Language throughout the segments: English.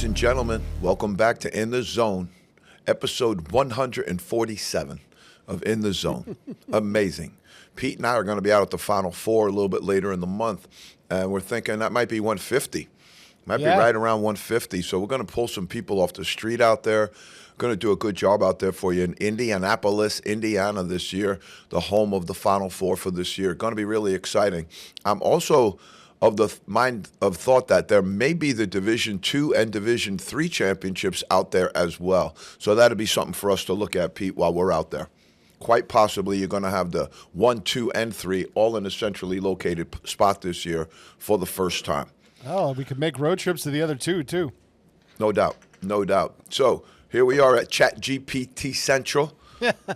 Ladies and gentlemen, welcome back to In the Zone, episode 147 of In the Zone. Amazing. Pete and I are going to be out at the Final Four a little bit later in the month, and we're thinking that might be 150. Might be right around 150. So we're going to pull some people off the street out there. Going to do a good job out there for you in Indianapolis, Indiana this year, the home of the Final Four for this year. Going to be really exciting. I'm also of the mind of thought that there may be the Division II and Division III championships out there as well. So that'll be something for us to look at, Pete, while we're out there. Quite possibly you're going to have the 1, 2, and 3 all in a centrally located spot this year for the first time. Oh, we could make road trips to the other two, too. No doubt. No doubt. So here we are at ChatGPT Central.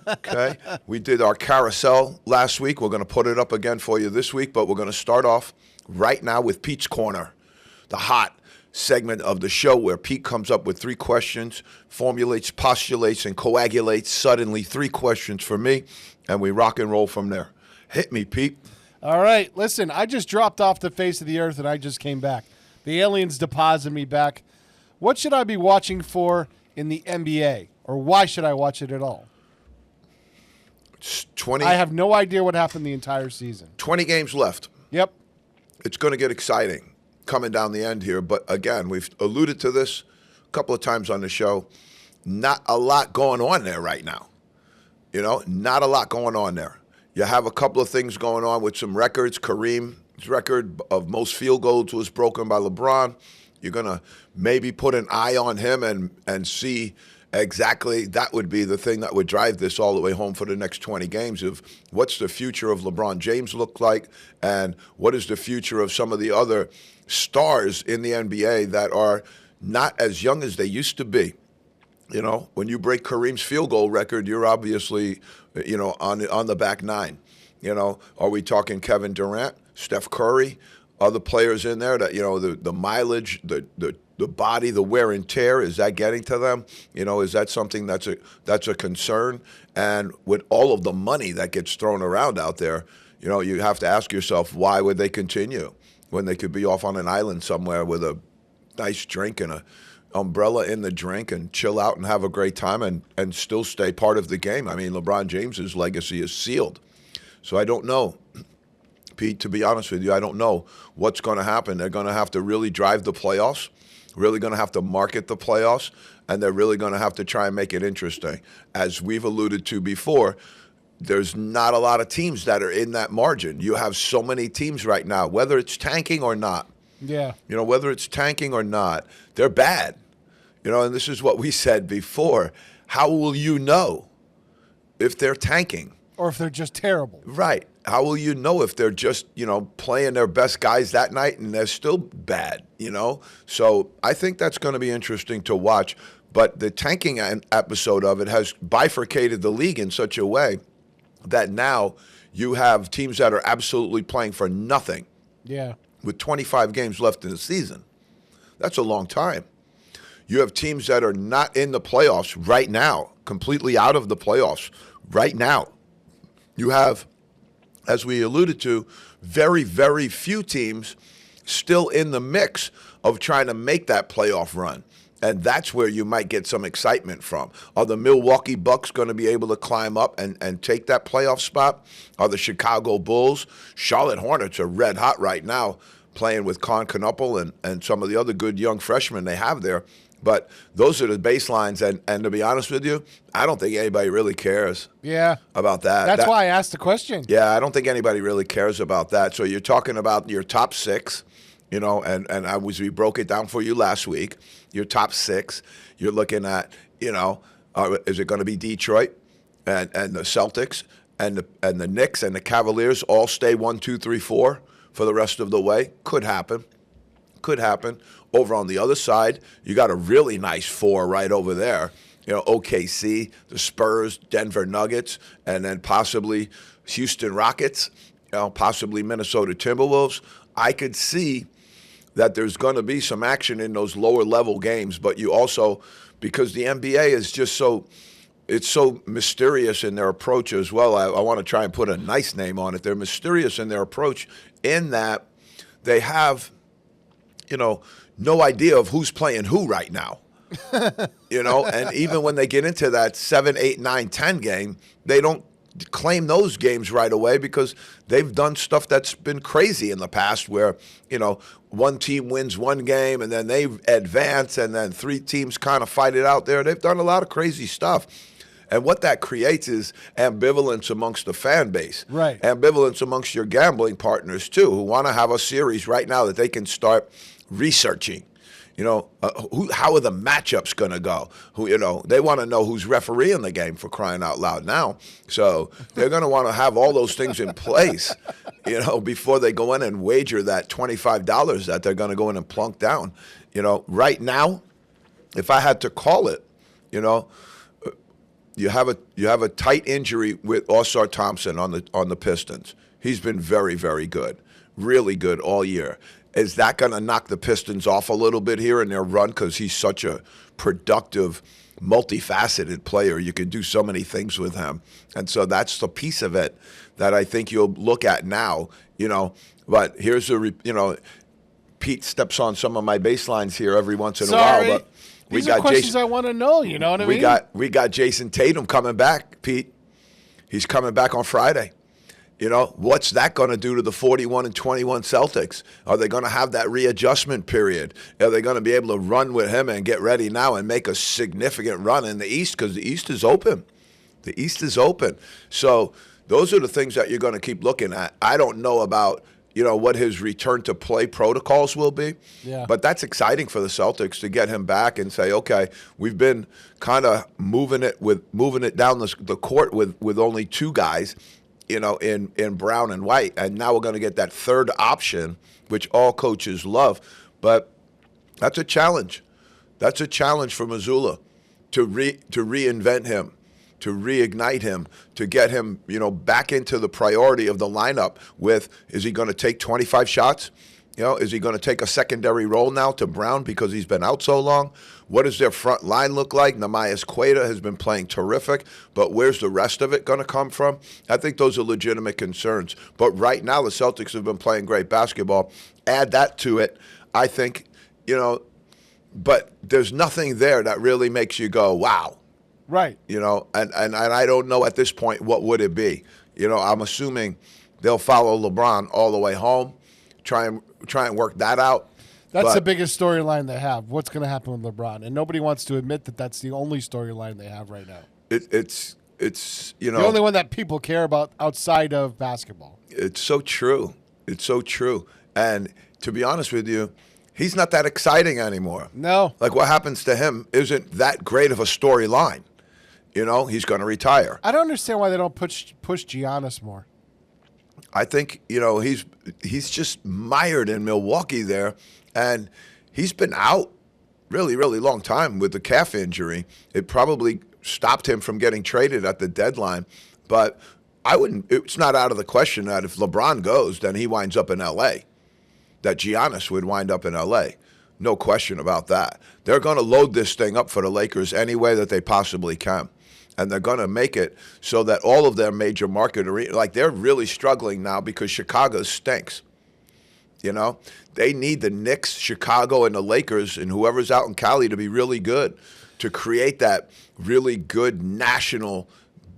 Okay. We did our carousel last week. We're going to put it up again for you this week, but we're going to start off right now with Pete's Corner, the hot segment of the show where Pete comes up with 3 questions, formulates, postulates, and coagulates suddenly 3 questions for me, and we rock and roll from there. Hit me, Pete. All right. Listen, I just dropped off the face of the earth, and I just came back. The aliens deposited me back. What should I be watching for in the NBA, or why should I watch it at all? It's 20. I have no idea what happened the entire season. 20 games left. Yep. It's going to get exciting coming down the end here. But again, we've alluded to this a couple of times on the show. Not a lot going on there right now. You know, not a lot going on there. You have a couple of things going on with some records. Kareem's record of most field goals was broken by LeBron. You're going to maybe put an eye on him and see exactly that would be the thing that would drive this all the way home for the next 20 games of what's the future of LeBron James look like and what is the future of some of the other stars in the NBA that are not as young as they used to be. You know, when you break Kareem's field goal record, you're obviously, you know, on the back nine. You know, are we talking Kevin Durant, Steph Curry, other players in there that, you know, the mileage, the body, the wear and tear, is that getting to them? You know, is that something that's a concern? And with all of the money that gets thrown around out there, you know, you have to ask yourself, why would they continue when they could be off on an island somewhere with a nice drink and a umbrella in the drink and chill out and have a great time and still stay part of the game? I mean, LeBron James's legacy is sealed. So I don't know, Pete, to be honest with you, I don't know what's going to happen. They're going to have to really drive the playoffs, really going to have to market the playoffs, and they're really going to have to try and make it interesting. As we've alluded to before, there's not a lot of teams that are in that margin. You have so many teams right now, whether it's tanking or not. Yeah. You know, whether it's tanking or not, they're bad. You know, and this is what we said before. How will you know if they're tanking? Or if they're just terrible. Right. How will you know if they're just, you know, playing their best guys that night and they're still bad, you know? So I think that's going to be interesting to watch. But the tanking episode of it has bifurcated the league in such a way that now you have teams that are absolutely playing for nothing. Yeah. With 25 games left in the season. That's a long time. You have teams that are not in the playoffs right now, completely out of the playoffs right now. You have, as we alluded to, very, very few teams still in the mix of trying to make that playoff run. And that's where you might get some excitement from. Are the Milwaukee Bucks going to be able to climb up and take that playoff spot? Are the Chicago Bulls? Charlotte Hornets are red hot right now, playing with Con Knuppel and some of the other good young freshmen they have there. But those are the baselines, and to be honest with you, I don't think anybody really cares about that. That's why I asked the question. Yeah, I don't think anybody really cares about that. So you're talking about your top 6, you know, and we broke it down for you last week. Your top 6, you're looking at, you know, is it going to be Detroit and the Celtics and the Knicks and the Cavaliers all stay 1, 2, 3, 4 for the rest of the way? Could happen. Could happen. Over on the other side, you got a really nice 4 right over there. You know, OKC, the Spurs, Denver Nuggets, and then possibly Houston Rockets, you know, possibly Minnesota Timberwolves. I could see that there's going to be some action in those lower level games, but you also, because the NBA is just it's so mysterious in their approach as well. I want to try and put a nice name on it. They're mysterious in their approach in that they have, you know, no idea of who's playing who right now. And even when they get into that 7, 8, 9, 10 game, they don't claim those games right away because they've done stuff that's been crazy in the past where, one team wins one game and then they advance and then 3 teams kind of fight it out there. They've done a lot of crazy stuff. And what that creates is ambivalence amongst the fan base. Right. Ambivalence amongst your gambling partners, too, who want to have a series right now that they can start researching. How are the matchups going to go? They want to know who's refereeing the game, for crying out loud now. So they're going to want to have all those things in place, before they go in and wager that $25 that they're going to go in and plunk down. Right now, if I had to call it, you have a tight injury with Osar Thompson on the Pistons. He's been very, very good, really good all year. Is that going to knock the Pistons off a little bit here in their run because he's such a productive, multifaceted player? You can do so many things with him. And so that's the piece of it that I think you'll look at now, But here's Pete steps on some of my baselines here every once in a while. But these are questions I want to know, you know what I mean? We got Jason Tatum coming back, Pete. He's coming back on Friday. What's that going to do to the 41-21 Celtics? Are they going to have that readjustment period? Are they going to be able to run with him and get ready now and make a significant run in the East? Because the East is open. The East is open. So those are the things that you're going to keep looking at. I don't know about, what his return to play protocols will be. Yeah. But that's exciting for the Celtics to get him back and say, okay, we've been kind of moving it down the court with only 2 guys. In brown and white. And now we're going to get that third option, which all coaches love. But that's a challenge. That's a challenge for Mazzulla to reinvent him, to reignite him, to get him, back into the priority of the lineup with, is he going to take 25 shots? Is he going to take a secondary role now to Brown because he's been out so long? What does their front line look like? Namias Queta has been playing terrific, but where's the rest of it going to come from? I think those are legitimate concerns. But right now, the Celtics have been playing great basketball. Add that to it, I think, but there's nothing there that really makes you go, wow. Right. And I don't know at this point what would it be. I'm assuming they'll follow LeBron all the way home, try and work that out. That's the biggest storyline they have. What's going to happen with LeBron? And nobody wants to admit that that's the only storyline they have right now. It's the only one that people care about outside of basketball. It's so true. It's so true. And to be honest with you, he's not that exciting anymore. No. Like what happens to him isn't that great of a storyline. He's going to retire. I don't understand why they don't push Giannis more. I think, he's just mired in Milwaukee there, and he's been out really, really long time with the calf injury. It probably stopped him from getting traded at the deadline, but it's not out of the question that if LeBron goes, then he winds up in L.A., that Giannis would wind up in L.A., no question about that. They're going to load this thing up for the Lakers any way that they possibly can. And they're going to make it so that all of their major market arenas, like they're really struggling now because Chicago stinks. They need the Knicks, Chicago, and the Lakers and whoever's out in Cali to be really good to create that really good national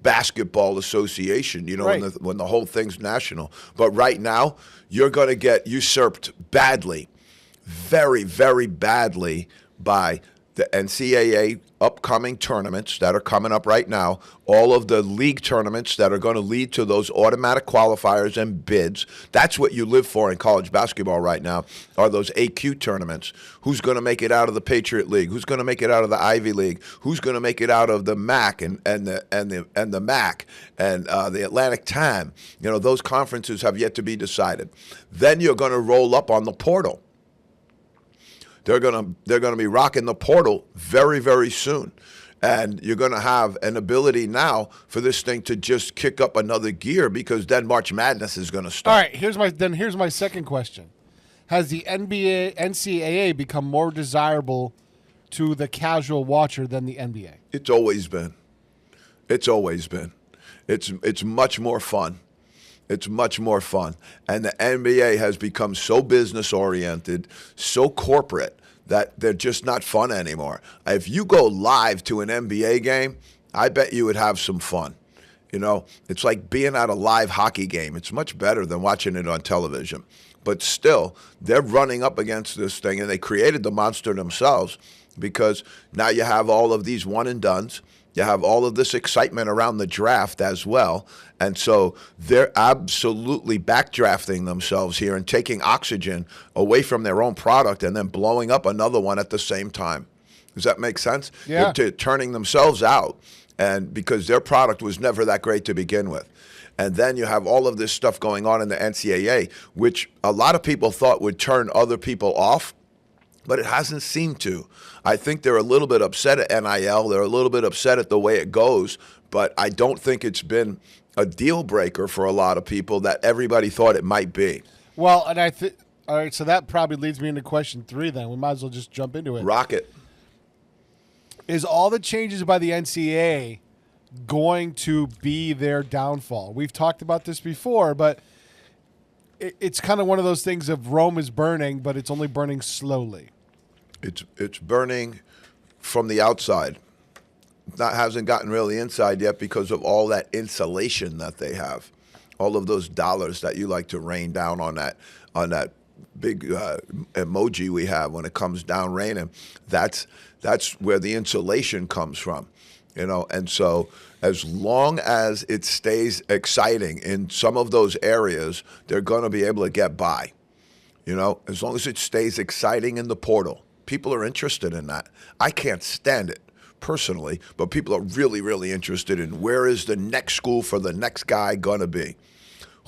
basketball association, right. when the whole thing's national. But right now, you're going to get usurped badly, very, very badly by the NCAA upcoming tournaments that are coming up right now, all of the league tournaments that are going to lead to those automatic qualifiers and bids. That's what you live for in college basketball right now, are those AQ tournaments. Who's going to make it out of the Patriot League? Who's going to make it out of the Ivy League? Who's going to make it out of the MAC and the MAC and the Atlantic Time? Those conferences have yet to be decided. Then you're going to roll up on the portal. They're gonna be rocking the portal very, very soon. And you're going to have an ability now for this thing to just kick up another gear because then March Madness is going to start. All right, here's my second question. Has the NCAA become more desirable to the casual watcher than the NBA? It's always been. It's always been. It's much more fun. It's much more fun. And the NBA has become so business-oriented, so corporate, that they're just not fun anymore. If you go live to an NBA game, I bet you would have some fun. You know, it's like being at a live hockey game. It's much better than watching it on television. But still, they're running up against this thing, and they created the monster themselves because now you have all of these one-and-dones. You have all of this excitement around the draft as well. And so they're absolutely backdrafting themselves here and taking oxygen away from their own product and then blowing up another one at the same time. Does that make sense? Yeah. They're turning themselves out, and because their product was never that great to begin with. And then you have all of this stuff going on in the NCAA, which a lot of people thought would turn other people off, but it hasn't seemed to. I think they're a little bit upset at NIL. They're a little bit upset at the way it goes, but I don't think it's been a deal breaker for a lot of people that everybody thought it might be. Well, and all right, so that probably leads me into question 3 then. We might as well just jump into it. Rocket. Is all the changes by the NCAA going to be their downfall? We've talked about this before, but it's kind of one of those things of Rome is burning, but it's only burning slowly. It's burning from the outside. Hasn't gotten really inside yet because of all that insulation that they have, all of those dollars that you like to rain down on that big emoji we have when it comes down raining. That's where the insulation comes from, you know. And so as long as it stays exciting in some of those areas, they're going to be able to get by. You know, as long as it stays exciting in the portal. People are interested in that. I can't stand it personally, but people are really, really interested in where is the next school for the next guy going to be.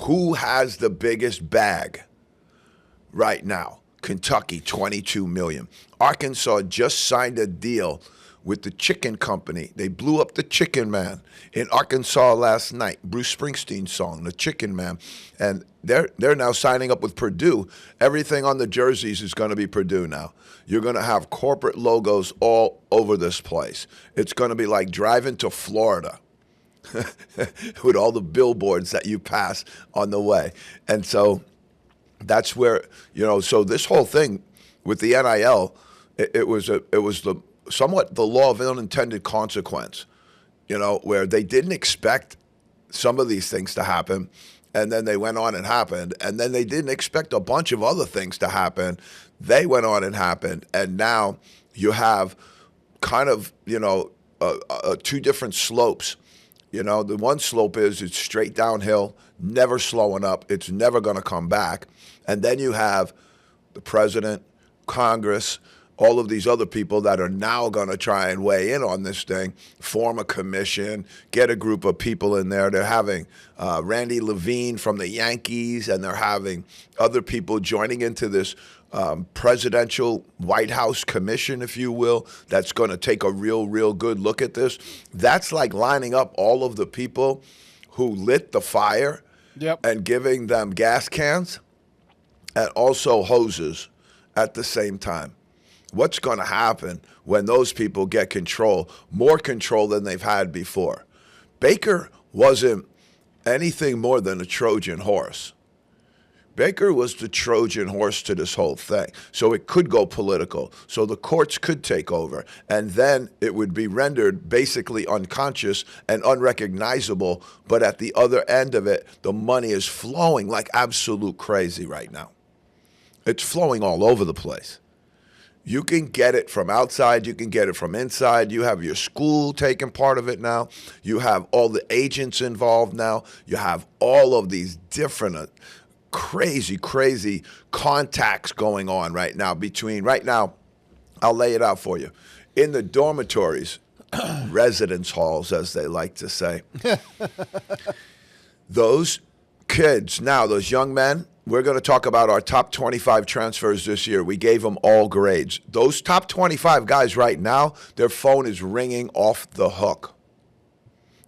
Who has the biggest bag right now? Kentucky, $22 million. Arkansas just signed a deal with the chicken company. They blew up the Chicken Man in Arkansas last night. Bruce Springsteen's song, The Chicken Man. And they're now signing up with Purdue. Everything on the jerseys is going to be Purdue now. You're going to have corporate logos all over this place. It's going to be like driving to Florida with all the billboards that you pass on the way. And so that's where, you know, so this whole thing with the NIL, it was somewhat the law of unintended consequence, you know, where they didn't expect some of these things to happen, and then they went on and happened, and then they didn't expect a bunch of other things to happen. They went on and happened, and now you have kind of, you know, two different slopes. You know, the one slope is it's straight downhill, never slowing up. It's never going to come back. And then you have the president, Congress, all of these other people that are now going to try and weigh in on this thing, form a commission, get a group of people in there. They're having Randy Levine from the Yankees, and they're having other people joining into this presidential White House commission, if you will, that's going to take a real good look at this. That's like lining up all of the people who lit the fire and giving them gas cans and also hoses at the same time. What's going to happen when those people get control, more control than they've had before? Baker wasn't anything more than a Trojan horse. Baker was the Trojan horse to this whole thing. So it could go political. So the courts could take over. And then it would be rendered basically unconscious and unrecognizable. But at the other end of it, the money is flowing like absolute crazy right now. It's flowing all over the place. You can get it from outside. You can get it from inside. You have your school taking part of it now. You have all the agents involved now. You have all of these different crazy contacts going on right now I'll lay it out for you. In the dormitories, residence halls, as they like to say, those kids now, those young men, we're going to talk about our top 25 transfers this year. We gave them all grades. Those top 25 guys right now, their phone is ringing off the hook.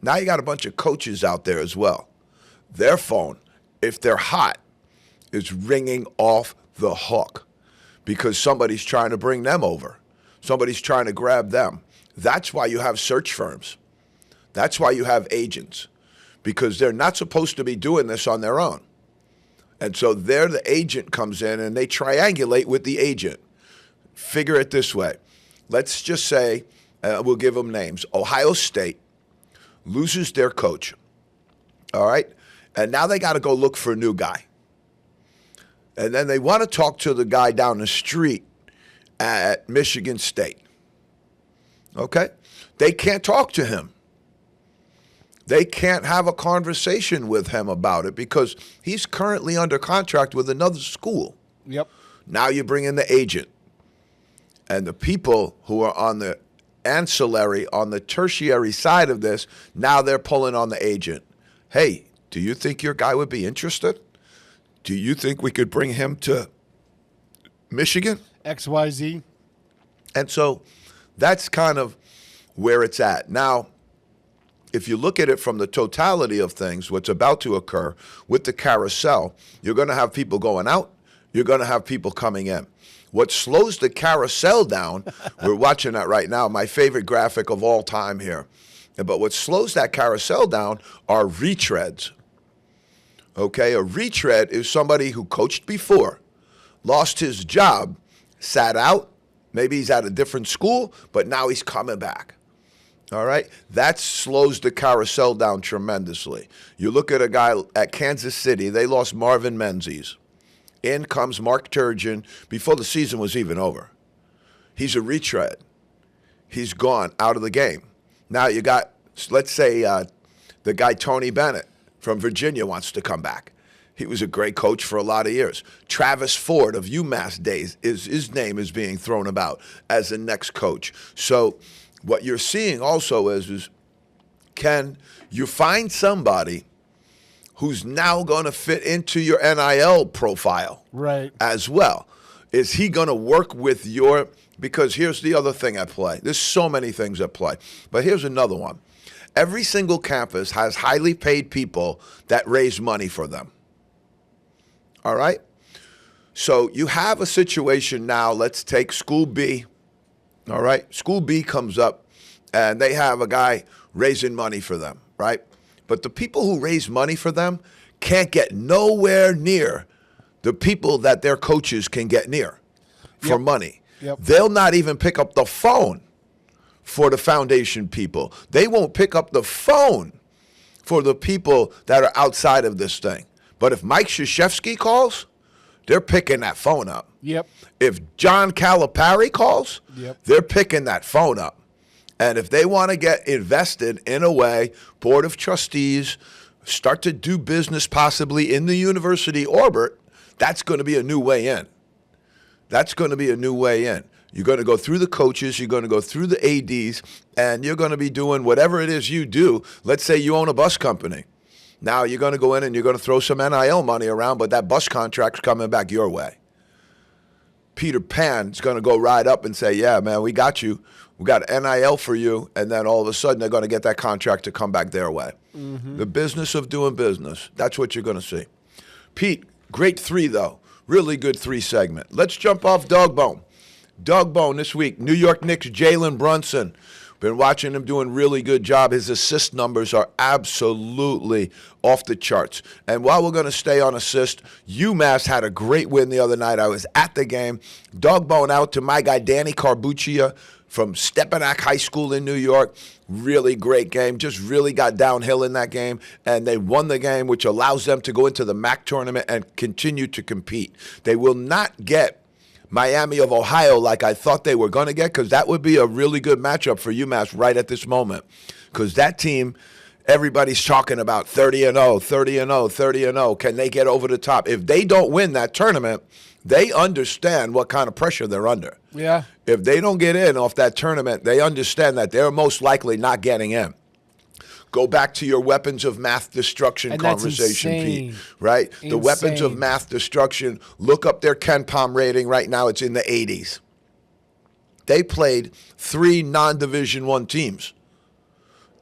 Now you got a bunch of coaches out there as well. Their phone, if they're hot, is ringing off the hook because somebody's trying to bring them over. Somebody's trying to grab them. That's why you have search firms. That's why you have agents, because they're not supposed to be doing this on their own. And so there the agent comes in and they triangulate with the agent. figure it this way. Let's just say, we'll give them names. Ohio State loses their coach, all right? And now they got to go look for a new guy. And then they want to talk to the guy down the street at Michigan State, okay? They can't talk to him. They can't have a conversation with him about it because he's currently under contract with another school. Yep. Now you bring in the agent. And the people who are on the ancillary, on the tertiary side of this, now they're pulling on the agent. Hey, do you think your guy would be interested? Do you think we could bring him to Michigan? XYZ. And so that's kind of where it's at. Now, if you look at it from the totality of things, what's about to occur with the carousel, you're going to have people going out, you're going to have people coming in. What slows the carousel down, we're watching that right now, my favorite graphic of all time here. But what slows that carousel down are retreads. Okay, a retread is somebody who coached before, lost his job, sat out, maybe he's at a different school, but now he's coming back. All right? That slows the carousel down tremendously. You look at a guy at Kansas City, they lost Marvin Menzies. In comes Mark Turgeon before the season was even over. He's a retread. He's gone out of the game. Now you got, let's say, the guy Tony Bennett from Virginia wants to come back. He was a great coach for a lot of years. Travis Ford of UMass days, his name is being thrown about as the next coach. So what you're seeing also is can you find somebody who's now going to fit into your NIL profile as well? Is he going to work with your – because here's the other thing at play. There's so many things at play. But here's another one. Every single campus has highly paid people that raise money for them. All right? So you have a situation now. Let's take School B. All right? School B comes up, and they have a guy raising money for them, right? But the people who raise money for them can't get nowhere near the people that their coaches can get near for money. Yep. They'll not even pick up the phone for the foundation people. They won't pick up the phone for the people that are outside of this thing. But if Mike Krzyzewski calls, they're picking that phone up. Yep. If John Calipari calls, they're picking that phone up. And if they want to get invested in a way, board of trustees, start to do business possibly in the university orbit, that's going to be a new way in. That's going to be a new way in. You're going to go through the coaches, you're going to go through the ADs, and you're going to be doing whatever it is you do. Let's say you own a bus company. Now you're going to go in and you're going to throw some NIL money around, but that bus contract's coming back your way. Peter Pan's going to go right up and say, yeah, man, we got you. We got NIL for you. And then all of a sudden they're going to get that contract to come back their way. Mm-hmm. The business of doing business. That's what you're going to see. Pete, great 3, though. Really good 3 segment. Let's jump off Dog Bone. Dog Bone this week, New York Knicks, Jalen Brunson. Been watching him doing a really good job. His assist numbers are absolutely off the charts. And while we're going to stay on assist, UMass had a great win the other night. I was at the game. Dog Bone out to my guy, Danny Carbuccia from Stepinac High School in New York. Really great game. Just really got downhill in that game. And they won the game, which allows them to go into the MAC tournament and continue to compete. They will not get Miami of Ohio like I thought they were going to get, because that would be a really good matchup for UMass right at this moment. Because that team, everybody's talking about 30-0, 30-0, 30-0. Can they get over the top? If they don't win that tournament, they understand what kind of pressure they're under. Yeah. If they don't get in off that tournament, they understand that they're most likely not getting in. Go back to your weapons of math destruction conversation, Pete, right? Insane. The weapons of math destruction, look up their KenPom rating right now. It's in the 80s. They played 3 non-Division I teams.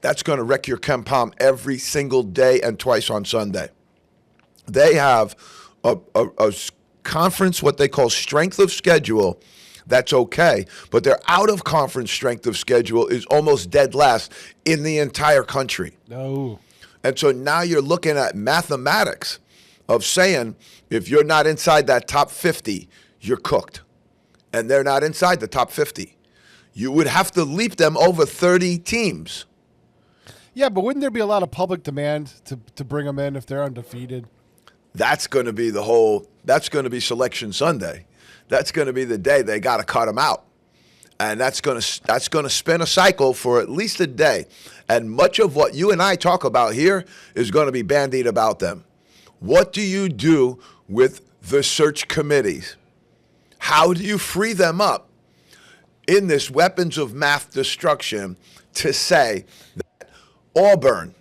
That's going to wreck your KenPom every single day and twice on Sunday. They have a conference, what they call strength of schedule, that's okay. But their out-of-conference strength of schedule is almost dead last in the entire country. No. And so now you're looking at mathematics of saying if you're not inside that top 50, you're cooked. and they're not inside the top 50. You would have to leap them over 30 teams. Yeah, but wouldn't there be a lot of public demand to bring them in if they're undefeated? That's going to be that's going to be Selection Sunday. That's going to be the day they got to cut them out. And that's going to spin a cycle for at least a day. And much of what you and I talk about here is going to be bandied about them. What do you do with the search committees? How do you free them up in this weapons of math destruction to say that Auburn,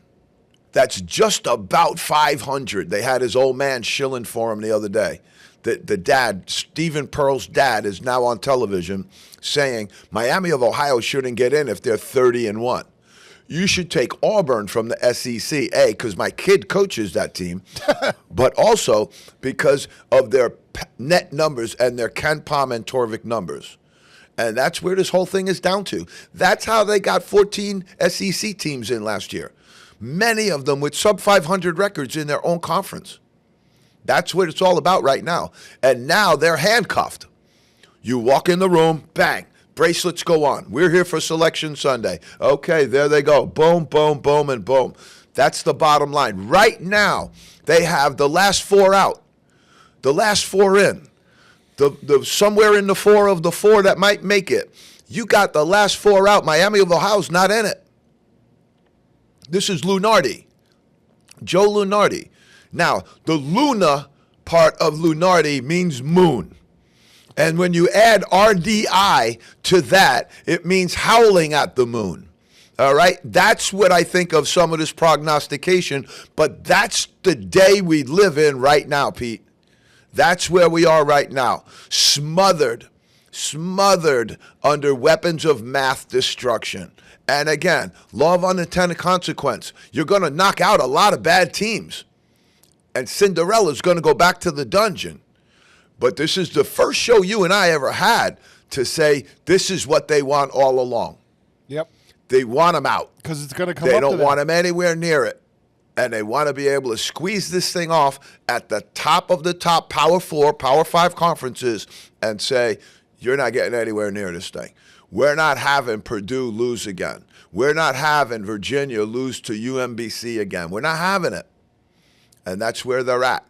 that's just about 500. They had his old man shilling for him the other day. The dad, Stephen Pearl's dad, is now on television saying Miami of Ohio shouldn't get in if they're 30-1. You should take Auburn from the SEC, A, because my kid coaches that team, but also because of their net numbers and their Ken Palm and Torvik numbers. And that's where this whole thing is down to. That's how they got 14 SEC teams in last year. Many of them with sub-500 records in their own conference. That's what it's all about right now. And now they're handcuffed. You walk in the room, bang, bracelets go on. We're here for Selection Sunday. Okay, there they go. Boom, boom, boom, and boom. That's the bottom line. Right now, they have the last four out, the last four in. The somewhere in the four of the four that might make it. You got the last four out. Miami of Ohio's not in it. This is Lunardi, Joe Lunardi. Now, the Luna part of Lunardi means moon. And when you add RDI to that, it means howling at the moon. All right? That's what I think of some of this prognostication, but that's the day we live in right now, Pete. That's where we are right now. Smothered under weapons of math destruction. And again, law of unintended consequence. You're going to knock out a lot of bad teams. And Cinderella's going to go back to the dungeon. But this is the first show you and I ever had to say this is what they want all along. Yep. They want them out. Because it's going to come up to They don't them. want them anywhere near it. And they want to be able to squeeze this thing off at the top of the top Power 4, Power 5 conferences and say, you're not getting anywhere near this thing. We're not having Purdue lose again. We're not having Virginia lose to UMBC again. We're not having it. And that's where they're at.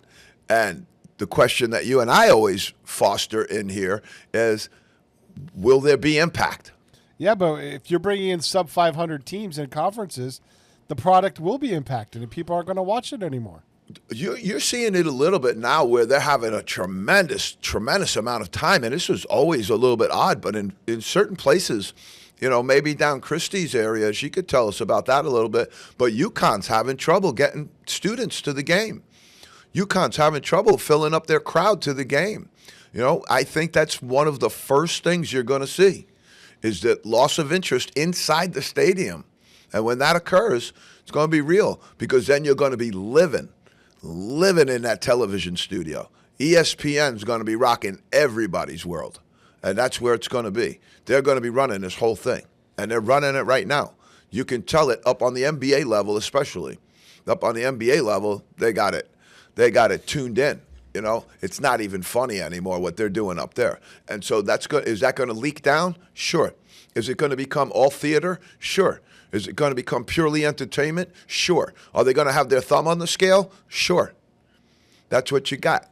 And the question that you and I always foster in here is, will there be impact? Yeah, but if you're bringing in sub-500 teams and conferences, the product will be impacted and people aren't going to watch it anymore. You're seeing it a little bit now where they're having a tremendous amount of time. And this was always a little bit odd, but in certain places, maybe down Christie's area, she could tell us about that a little bit. But UConn's having trouble getting students to the game. UConn's having trouble filling up their crowd to the game. I think that's one of the first things you're going to see is that loss of interest inside the stadium. And when that occurs, it's going to be real because then you're going to be living in that television studio. ESPN's going to be rocking everybody's world. And that's where it's going to be. They're going to be running this whole thing. And they're running it right now. You can tell it up on the NBA level especially. Up on the NBA level, they got it. They got it tuned in. It's not even funny anymore what they're doing up there. And so that's good. Is that going to leak down? Sure. Is it going to become all theater? Sure. Is it going to become purely entertainment? Sure. Are they going to have their thumb on the scale? Sure. That's what you got.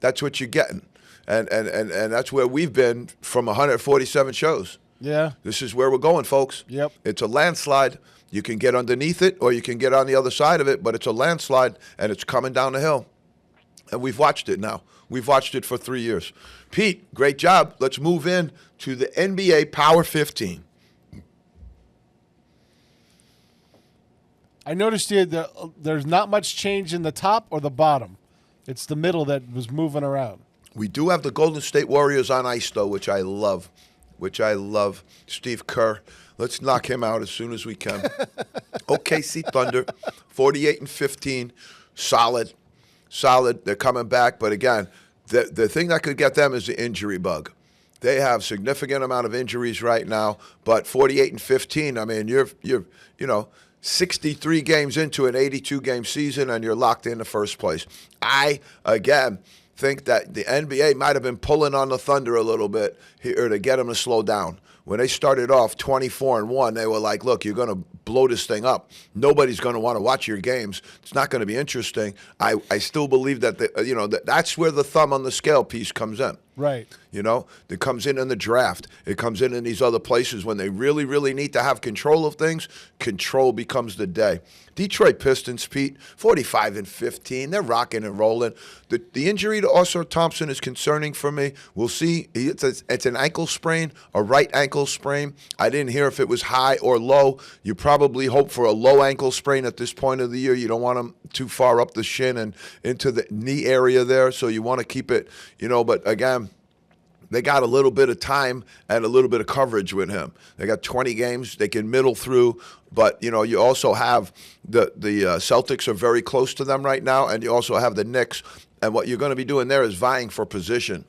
That's what you're getting. And that's where we've been from 147 shows. Yeah. This is where we're going, folks. Yep. It's a landslide. You can get underneath it or you can get on the other side of it, but it's a landslide and it's coming down the hill. And we've watched it now. We've watched it for 3 years. Pete, great job. Let's move in to the NBA Power 15. I noticed here that there's not much change in the top or the bottom. It's the middle that was moving around. We do have the Golden State Warriors on ice, though, which I love. Steve Kerr. Let's knock him out as soon as we can. OKC Thunder, 48-15, solid. They're coming back, but again, the thing that could get them is the injury bug. They have significant amount of injuries right now, but 48-15. I mean, you're 63 games into an 82-game season, and you're locked in the first place. I again think that the NBA might have been pulling on the Thunder a little bit here to get them to slow down. When they started off 24-1, they were like, look, you're going to blow this thing up. Nobody's going to want to watch your games. It's not going to be interesting. I still believe that, that's where the thumb on the scale piece comes in. Right. It comes in the draft. It comes in these other places when they really, really need to have control of things. Control becomes the day. Detroit Pistons, Pete, 45-15. They're rocking and rolling. The injury to Ausar Thompson is concerning for me. We'll see. It's an ankle sprain, a right ankle sprain. I didn't hear if it was high or low. You probably hope for a low ankle sprain at this point of the year. You don't want him too far up the shin and into the knee area there, so you want to keep it, but again, they got a little bit of time and a little bit of coverage with him. They got 20 games. They can middle through. But, you also have the Celtics are very close to them right now, and you also have the Knicks. And what you're going to be doing there is vying for position.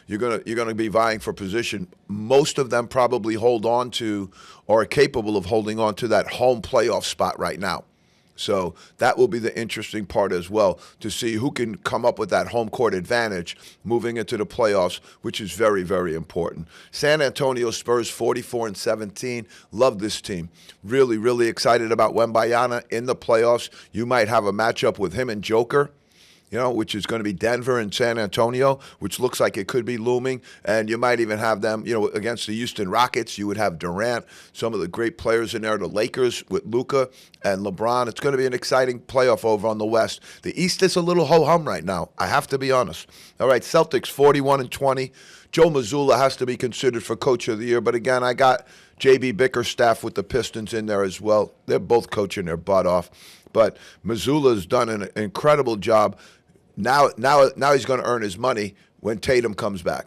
You're going to be vying for position. Most of them probably hold on to or are capable of holding on to that home playoff spot right now. So that will be the interesting part as well, to see who can come up with that home court advantage moving into the playoffs, which is very, very important. San Antonio Spurs 44-17. Love this team. Really, really excited about Wembanyama in the playoffs. You might have a matchup with him and Joker, which is going to be Denver and San Antonio, which looks like it could be looming. And you might even have them, against the Houston Rockets. You would have Durant, some of the great players in there, the Lakers with Luka and LeBron. It's going to be an exciting playoff over on the West. The East is a little ho-hum right now, I have to be honest. All right, Celtics 41-20. Joe Mazzulla has to be considered for Coach of the Year. But again, I got J.B. Bickerstaff with the Pistons in there as well. They're both coaching their butt off. But Mazzulla's done an incredible job. Now he's going to earn his money when Tatum comes back.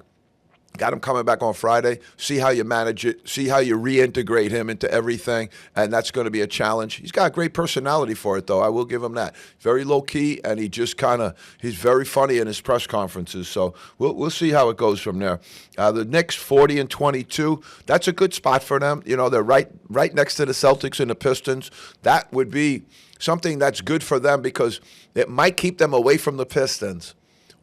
Got him coming back on Friday. See how you manage it. See how you reintegrate him into everything, and that's going to be a challenge. He's got a great personality for it, though. I will give him that. Very low-key, and he's very funny in his press conferences. So we'll see how it goes from there. The Knicks 40-22. That's a good spot for them. They're right next to the Celtics and the Pistons. That would be something that's good for them because it might keep them away from the Pistons.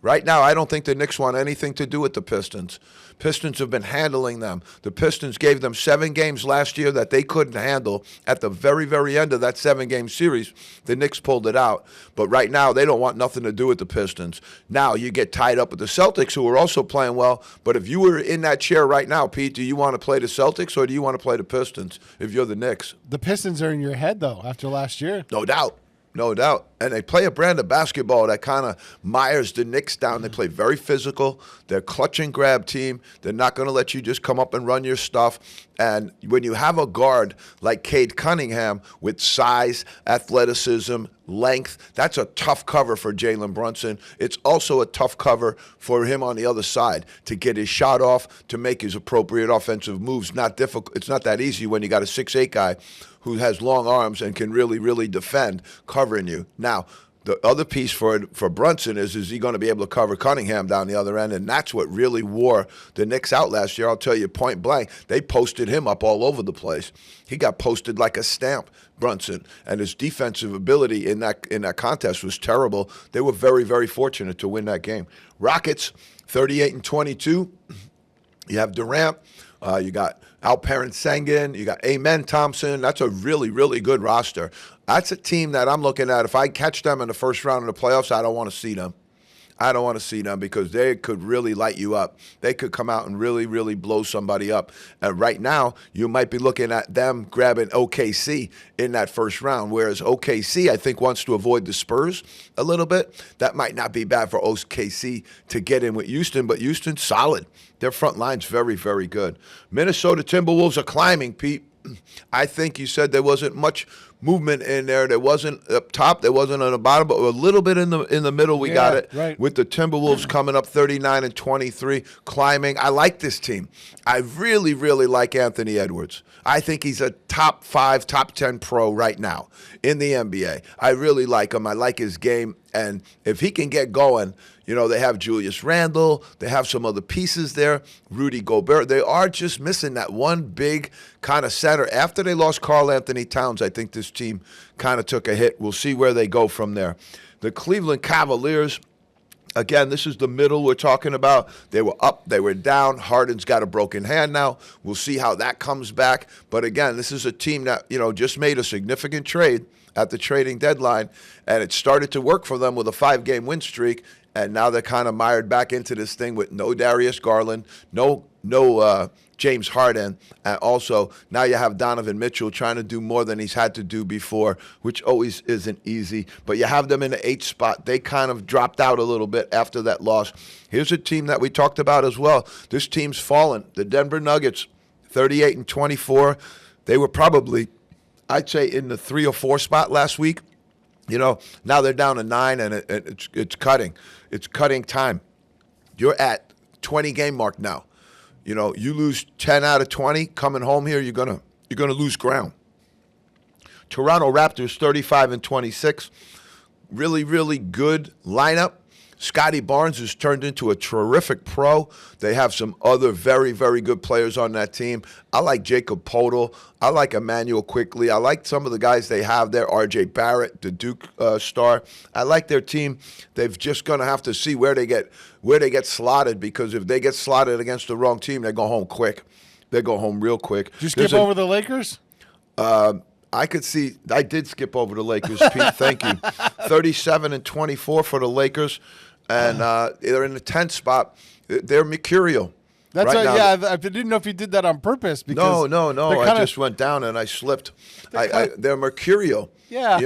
Right now, I don't think the Knicks want anything to do with the Pistons. Pistons have been handling them. The Pistons gave them 7 games last year that they couldn't handle. At the very, very end of that 7-game series, the Knicks pulled it out. But right now, they don't want nothing to do with the Pistons. Now, you get tied up with the Celtics, who are also playing well. But if you were in that chair right now, Pete, do you want to play the Celtics or do you want to play the Pistons if you're the Knicks? The Pistons are in your head, though, after last year. No doubt. No doubt. And they play a brand of basketball that kind of mires the Knicks down. They play very physical. They're a clutch and grab team. They're not going to let you just come up and run your stuff. And when you have a guard like Cade Cunningham with size, athleticism, length, that's a tough cover for Jalen Brunson. It's also a tough cover for him on the other side to get his shot off, to make his appropriate offensive moves. Not difficult. It's not that easy when you got a 6'8" guy who has long arms and can really, really defend covering you. Now, the other piece for Brunson is he going to be able to cover Cunningham down the other end, and that's what really wore the Knicks out last year. I'll tell you point blank, they posted him up all over the place. He got posted like a stamp, Brunson, and his defensive ability in that contest was terrible. They were very, very fortunate to win that game. Rockets, 38-22. You have Durant. You got Alperen Sengun. You got Amen Thompson. That's a really, really good roster. That's a team that I'm looking at. If I catch them in the first round of the playoffs, I don't want to see them. I don't want to see them because they could really light you up. They could come out and really, really blow somebody up. And right now, you might be looking at them grabbing OKC in that first round, whereas OKC, I think, wants to avoid the Spurs a little bit. That might not be bad for OKC to get in with Houston, but Houston's solid. Their front line's very, very good. Minnesota Timberwolves are climbing, Pete. I think you said there wasn't much movement in there. There wasn't up top. There wasn't on the bottom, but a little bit in the middle. We got it right. With the Timberwolves coming up 39-23, climbing. I like this team. I really, really like Anthony Edwards. I think he's a top 5, top 10 pro right now in the NBA. I really like him. I like his game. And if he can get going, they have Julius Randle. They have some other pieces there. Rudy Gobert. They are just missing that one big kind of center. After they lost Karl Anthony Towns, I think this team kind of took a hit. We'll see where they go from there. The Cleveland Cavaliers, Again, this is the middle we're talking about. They were up, they were down. Harden's got a broken hand now. We'll see how that comes back. But again, this is a team that, just made a significant trade at the trading deadline, and it started to work for them with a 5-game win streak, and now they're kind of mired back into this thing with no Darius Garland, no James Harden, and also now you have Donovan Mitchell trying to do more than he's had to do before, which always isn't easy. But you have them in the 8th spot. They kind of dropped out a little bit after that loss. Here's a team that we talked about as well. This team's fallen. The Denver Nuggets, 38-24. They were probably, I'd say, in the 3 or 4 spot last week. Now they're down to 9, and it's cutting. It's cutting time. You're at 20-game mark now. You lose 10 out of 20 coming home here, you're gonna lose ground. Toronto Raptors 35-26, really, really good lineup. Scotty Barnes has turned into a terrific pro. They have some other very, very good players on that team. I like Jacob Podol. I like Emmanuel Quickley. I like some of the guys they have there. R.J. Barrett, the Duke star. I like their team. They've just going to have to see where they get slotted, because if they get slotted against the wrong team, they go home quick. They go home real quick. Did you skip over the Lakers? I did skip over the Lakers, Pete. Thank you. 37-24 for the Lakers. And they're in the 10th spot. They're mercurial. That's right now. Yeah, I didn't know if you did that on purpose. Because No. I just went down and I slipped. They're mercurial. Yeah.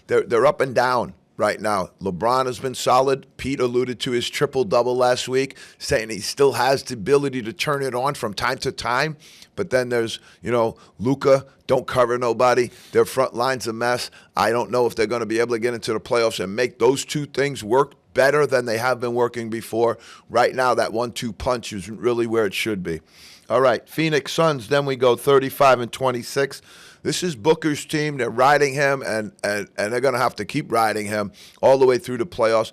They're up and down right now. LeBron has been solid. Pete alluded to his triple-double last week, saying he still has the ability to turn it on from time to time. But then there's, Luka, don't cover nobody. Their front line's a mess. I don't know if they're going to be able to get into the playoffs and make those two things work better than they have been working before. Right now, that 1-2 punch is really where it should be. All right, Phoenix Suns, then we go 35-26. This is Booker's team. They're riding him, and they're going to have to keep riding him all the way through the playoffs.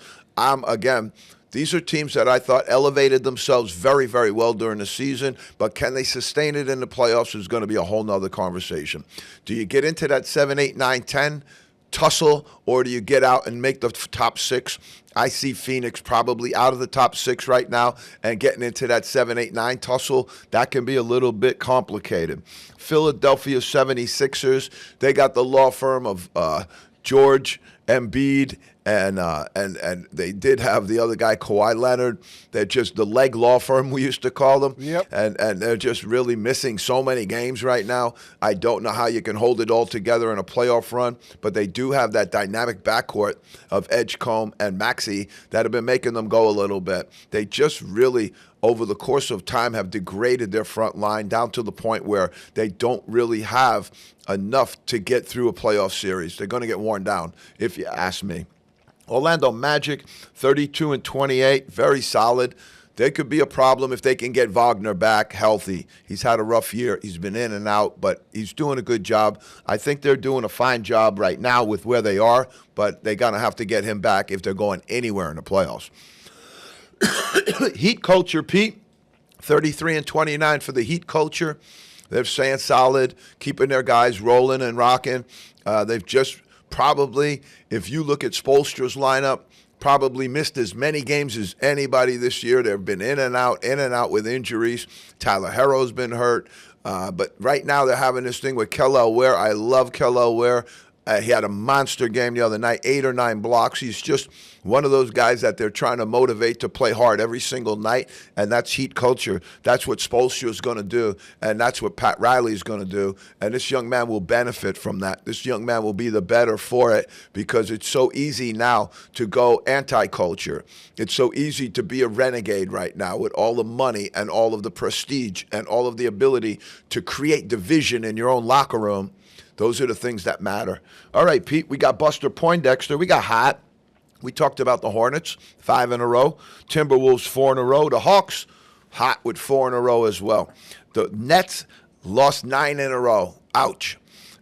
These are teams that I thought elevated themselves very, very well during the season, but can they sustain it in the playoffs is going to be a whole nother conversation. Do you get into that 7, 8, 9, 10 tussle, or do you get out and make the top 6? I see Phoenix probably out of the top 6 right now and getting into that 7, 8, 9 tussle. That can be a little bit complicated. Philadelphia 76ers, they got the law firm of George Embiid, and they did have the other guy, Kawhi Leonard. They're just the leg law firm, we used to call them. Yep. And they're just really missing so many games right now. I don't know how you can hold it all together in a playoff run, but they do have that dynamic backcourt of Edgecombe and Maxey that have been making them go a little bit. They just really, over the course of time, have degraded their front line down to the point where they don't really have enough to get through a playoff series. They're going to get worn down, if you ask me. Orlando Magic, 32-28, very solid. They could be a problem if they can get Wagner back healthy. He's had a rough year. He's been in and out, but he's doing a good job. I think they're doing a fine job right now with where they are, but they're going to have to get him back if they're going anywhere in the playoffs. Heat culture, Pete, 33-29 for the Heat culture. They're staying solid, keeping their guys rolling and rocking. They've just probably, if you look at Spoelstra's lineup, probably missed as many games as anybody this year. They've been in and out with injuries. Tyler Herro's been hurt. But right now they're having this thing with Kel'el Ware. I love Kel'el Ware. He had a monster game the other night, 8 or 9 blocks. He's just one of those guys that they're trying to motivate to play hard every single night, and that's Heat culture. That's what Spoelstra is going to do, and that's what Pat Riley is going to do, and this young man will benefit from that. This young man will be the better for it because it's so easy now to go anti-culture. It's so easy to be a renegade right now with all the money and all of the prestige and all of the ability to create division in your own locker room. Those are the things that matter. All right, Pete, we got Buster Poindexter. We got hot. We talked about the Hornets, 5 in a row. Timberwolves, 4 in a row. The Hawks, hot with 4 in a row as well. The Nets lost 9 in a row. Ouch.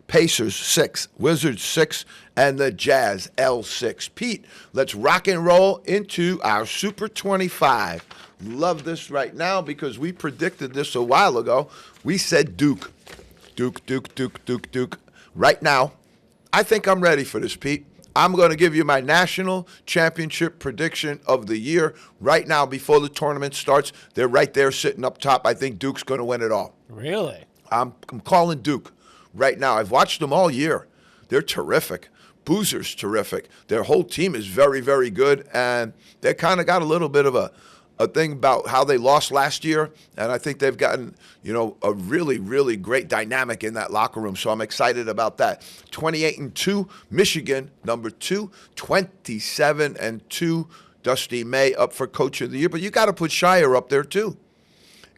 Pacers, 6. Wizards, 6. And the Jazz, L6. Pete, let's rock and roll into our Super 25. Love this right now because we predicted this a while ago. We said Duke. Duke. Right now, I think I'm ready for this, Pete. I'm going to give you my national championship prediction of the year right now before the tournament starts. They're right there sitting up top. I think Duke's going to win it all. Really? I'm calling Duke right now. I've watched them all year. They're terrific. Boozer's terrific. Their whole team is very, very good, and they kind of got a little bit of a thing about how they lost last year, and I think they've gotten, a really, really great dynamic in that locker room, so I'm excited about that. 28-2, Michigan, number 2, 27-2, Dusty May up for Coach of the Year, but you got to put Shire up there too.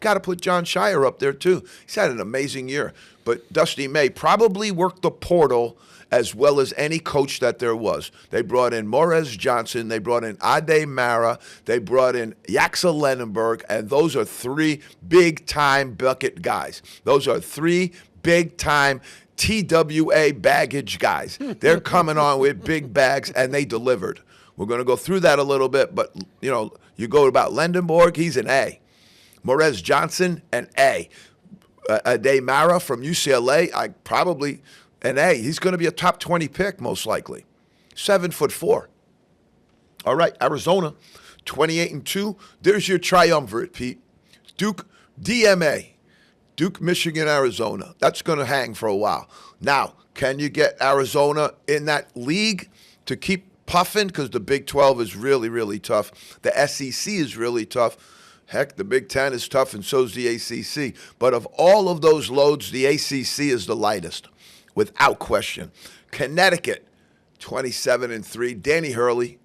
Got to put John Shire up there too. He's had an amazing year, but Dusty May probably worked the portal as well as any coach that there was. They brought in Morez Johnson, they brought in Ade Mara, they brought in Yaxel Lenenberg, and those are 3 big-time bucket guys. Those are 3 big-time TWA baggage guys. They're coming on with big bags, and they delivered. We're going to go through that a little bit, but, you go about Lendenborg, he's an A. Morez Johnson, an A. Ade Mara from UCLA, an A. He's going to be a top 20 pick, most likely. 7'4". All right, Arizona, 28-2. There's your triumvirate, Pete. Duke, DMA. Duke, Michigan, Arizona. That's going to hang for a while. Now, can you get Arizona in that league to keep puffing? Because the Big 12 is really, really tough. The SEC is really tough. Heck, the Big 10 is tough, and so is the ACC. But of all of those loads, the ACC is the lightest, without question. Connecticut, 27-3. Danny Hurley,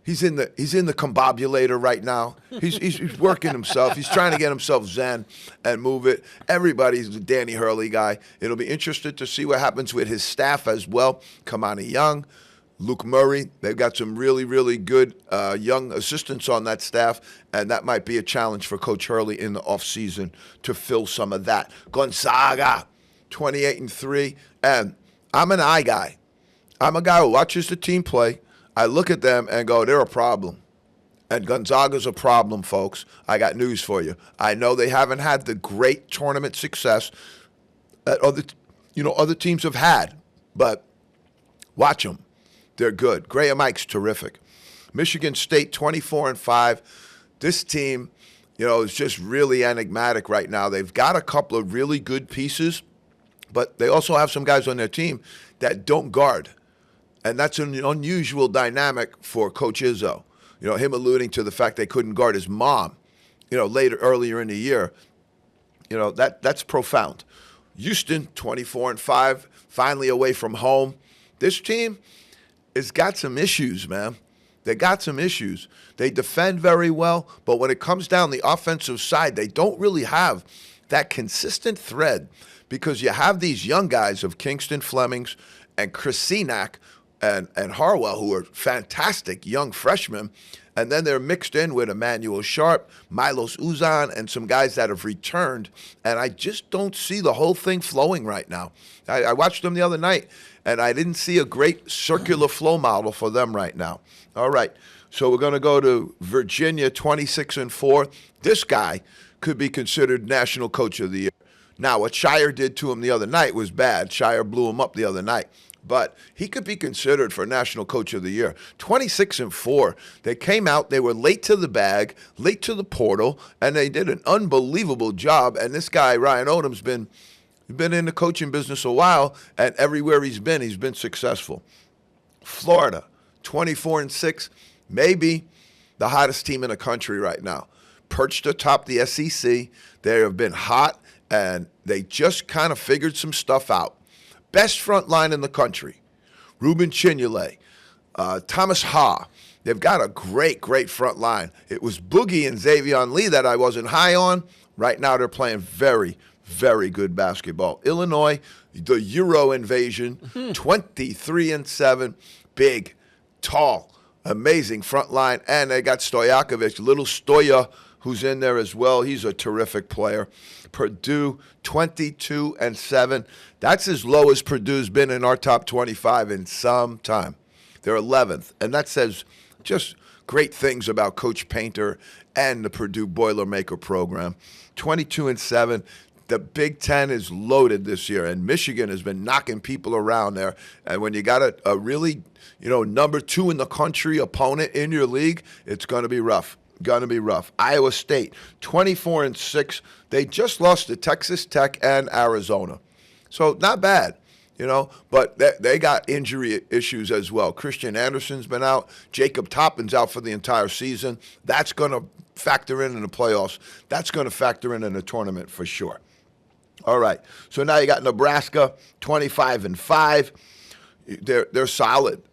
he's in the combobulator right now. He's working himself. He's trying to get himself zen and move it. Everybody's a Danny Hurley guy. It'll be interesting to see what happens with his staff as well. Kamani Young, Luke Murray, they've got some really, really good young assistants on that staff, and that might be a challenge for Coach Hurley in the offseason to fill some of that. Gonzaga, 28-3, and I'm an eye guy. I'm a guy who watches the team play. I look at them and go, they're a problem. And Gonzaga's a problem, folks. I got news for you. I know they haven't had the great tournament success that other teams have had, but watch them. They're good. Graham Ike's terrific. Michigan State, 24-5. This team, is just really enigmatic right now. They've got a couple of really good pieces, but they also have some guys on their team that don't guard. And that's an unusual dynamic for Coach Izzo. Him alluding to the fact they couldn't guard his mom, earlier in the year. That's profound. Houston, 24-5, finally away from home. This team has got some issues, man. They got some issues. They defend very well, but when it comes down the offensive side, they don't really have that consistent thread because you have these young guys of Kingston Flemings and Chris Senack and Harwell, who are fantastic young freshmen, and then they're mixed in with Emmanuel Sharp, Milos Uzan, and some guys that have returned, and I just don't see the whole thing flowing right now. I watched them the other night, and I didn't see a great circular flow model for them right now. All right, so we're going to go to Virginia, 26-4. This guy could be considered National Coach of the Year. Now, what Shire did to him the other night was bad. Shire blew him up the other night. But he could be considered for National Coach of the Year. 26-4. They came out, they were late to the bag, late to the portal, and they did an unbelievable job. And this guy, Ryan Odom's been in the coaching business a while, and everywhere he's been successful. Florida, 24-6, maybe the hottest team in the country right now. Perched atop the SEC. They have been hot, and they just kind of figured some stuff out. Best front line in the country. Ruben Chinule, Thomas Ha. They've got a great, great front line. It was Boogie and Xavion Lee that I wasn't high on. Right now they're playing very, very good basketball. Illinois, the Euro invasion, 23-7. Big, tall, amazing front line. And they got Stojakovic, little Stoya, who's in there as well. He's a terrific player. Purdue, 22-7. That's as low as Purdue's been in our top 25 in some time. They're 11th, and that says just great things about Coach Painter and the Purdue Boilermaker program. 22-7. The Big Ten is loaded this year, and Michigan has been knocking people around there. And when you got a really, number 2 in the country opponent in your league, it's going to be rough. Going to be rough. Iowa State, 24-6. They just lost to Texas Tech and Arizona. So not bad. But they got injury issues as well. Christian Anderson's been out. Jacob Toppin's out for the entire season. That's going to factor in the playoffs. That's going to factor in the tournament for sure. All right. So now you got Nebraska, 25-5. They're solid.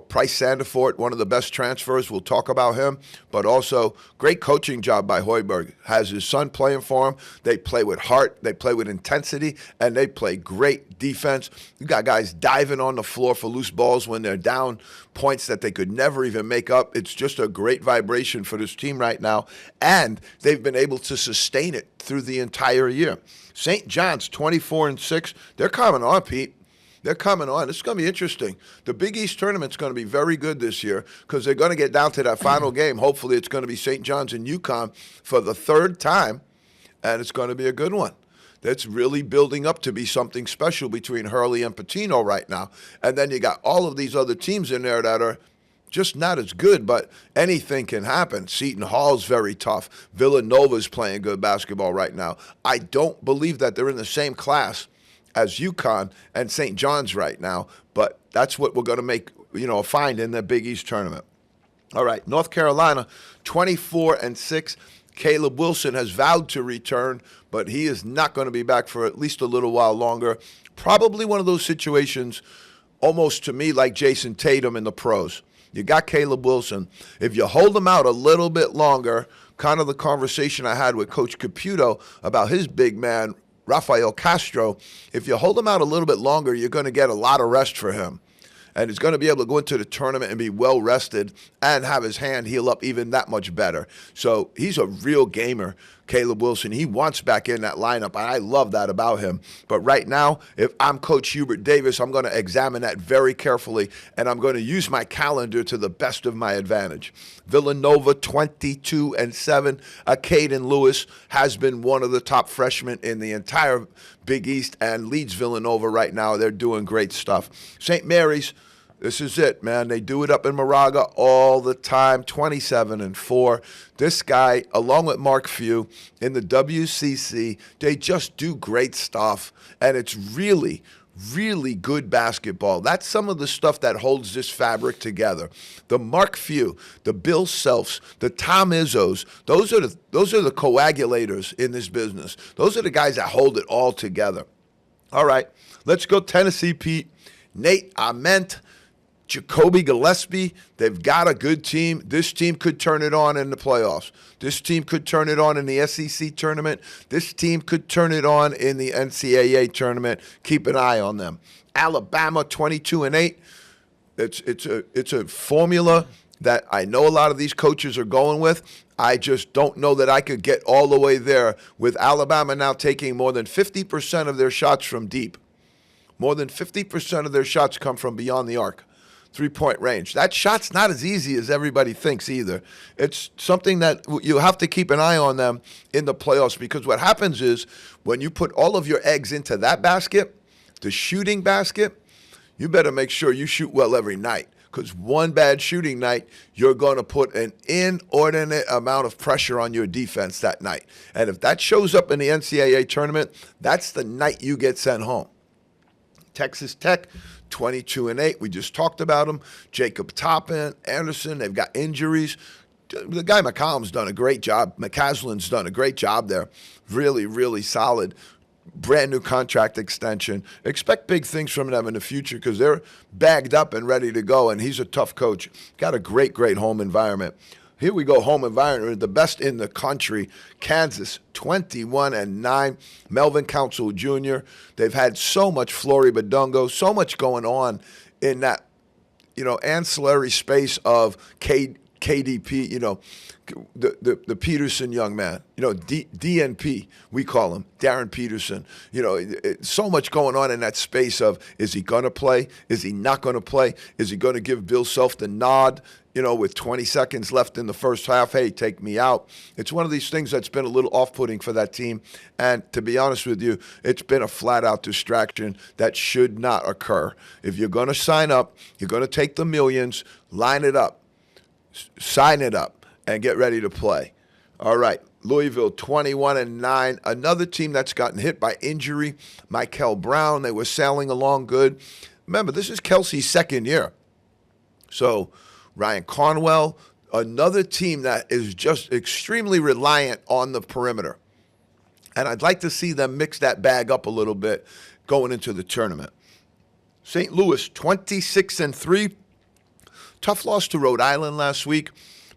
Price Sandefort, one of the best transfers. We'll talk about him. But also, great coaching job by Hoiberg. Has his son playing for him. They play with heart. They play with intensity. And they play great defense. You got guys diving on the floor for loose balls when they're down points that they could never even make up. It's just a great vibration for this team right now. And they've been able to sustain it through the entire year. St. John's, 24-6. They're coming on, Pete. They're coming on. It's going to be interesting. The Big East tournament's going to be very good this year because they're going to get down to that final game. Hopefully it's going to be St. John's and UConn for the 3rd time, and it's going to be a good one. That's really building up to be something special between Hurley and Patino right now. And then you got all of these other teams in there that are just not as good, but anything can happen. Seton Hall's very tough. Villanova's playing good basketball right now. I don't believe that they're in the same class as UConn and St. John's right now, but that's what we're going to make, find in the Big East tournament. All right, North Carolina, 24-6. Caleb Wilson has vowed to return, but he is not going to be back for at least a little while longer. Probably one of those situations, almost to me, like Jason Tatum in the pros. You got Caleb Wilson. If you hold him out a little bit longer, kind of the conversation I had with Coach Caputo about his big man, Rafael Castro, if you hold him out a little bit longer, you're going to get a lot of rest for him. And he's going to be able to go into the tournament and be well rested and have his hand heal up even that much better. So he's a real gamer, Caleb Wilson. He wants back in that lineup, and I love that about him. But right now, if I'm Coach Hubert Davis, I'm going to examine that very carefully, and I'm going to use my calendar to the best of my advantage. Villanova, 22-7. Caden Lewis has been one of the top freshmen in the entire Big East and leads Villanova right now. They're doing great stuff. St. Mary's, this is it, man. They do it up in Moraga all the time, 27-4. This guy, along with Mark Few in the WCC, they just do great stuff. And it's really, really good basketball. That's some of the stuff that holds this fabric together. The Mark Few, the Bill Selfs, the Tom Izzos, those are the coagulators in this business. Those are the guys that hold it all together. All right, let's go Tennessee, Pete. Nate Ament, Jacoby Gillespie, they've got a good team. This team could turn it on in the playoffs. This team could turn it on in the SEC tournament. This team could turn it on in the NCAA tournament. Keep an eye on them. Alabama, 22-8. It's a formula that I know a lot of these coaches are going with. I just don't know that I could get all the way there with Alabama now taking more than 50% of their shots from deep. More than 50% of their shots come from beyond the arc. 3-point range. That shot's not as easy as everybody thinks either. It's something that you have to keep an eye on them in the playoffs, because what happens is when you put all of your eggs into that basket, the shooting basket, you better make sure you shoot well every night, because one bad shooting night, you're going to put an inordinate amount of pressure on your defense that night. And if that shows up in the NCAA tournament, that's the night you get sent home. Texas Tech, 22-8. We just talked about them. Jacob Toppin, Anderson, they've got injuries. The guy McCallum's done a great job. McCaslin's done a great job there. Really, really solid. Brand new contract extension. Expect big things from them in the future because they're bagged up and ready to go, and he's a tough coach. Got a great, great home environment. Here we go, home environment, the best in the country. Kansas, 21-9. Melvin Council Jr. They've had so much Flory Badungo, so much going on in that, ancillary space of Cade KDP, the Peterson young man, DNP, we call him, Darren Peterson. So much going on in that space of, is he going to play? Is he not going to play? Is he going to give Bill Self the nod, with 20 seconds left in the first half? Hey, take me out. It's one of these things that's been a little off-putting for that team. And to be honest with you, it's been a flat-out distraction that should not occur. If you're going to sign up, you're going to take the millions, line it up. Sign it up and get ready to play. All right, Louisville 21-9. Another team that's gotten hit by injury. Michael Brown, they were sailing along good. Remember, this is Kelsey's second year. So Ryan Cornwell, another team that is just extremely reliant on the perimeter. And I'd like to see them mix that bag up a little bit going into the tournament. St. Louis 26-3. Tough loss to Rhode Island last week.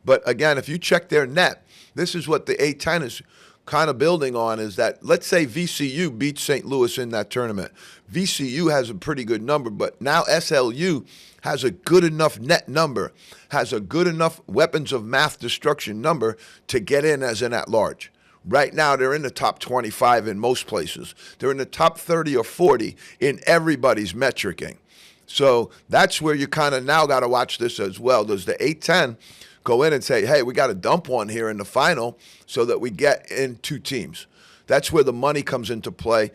But again, if you check their net, this is what the A10 is kind of building on, is that, let's say VCU beats St. Louis in that tournament. VCU has a pretty good number, but now SLU has a good enough net number, has a good enough weapons of math destruction number to get in as an at-large. Right now, they're in the top 25 in most places. They're in the top 30 or 40 in everybody's metricing. So that's where you kind of now got to watch this as well. Does the A10 go in and say, hey, we got to dump one here in the final so that we get in two teams? That's where the money comes into play.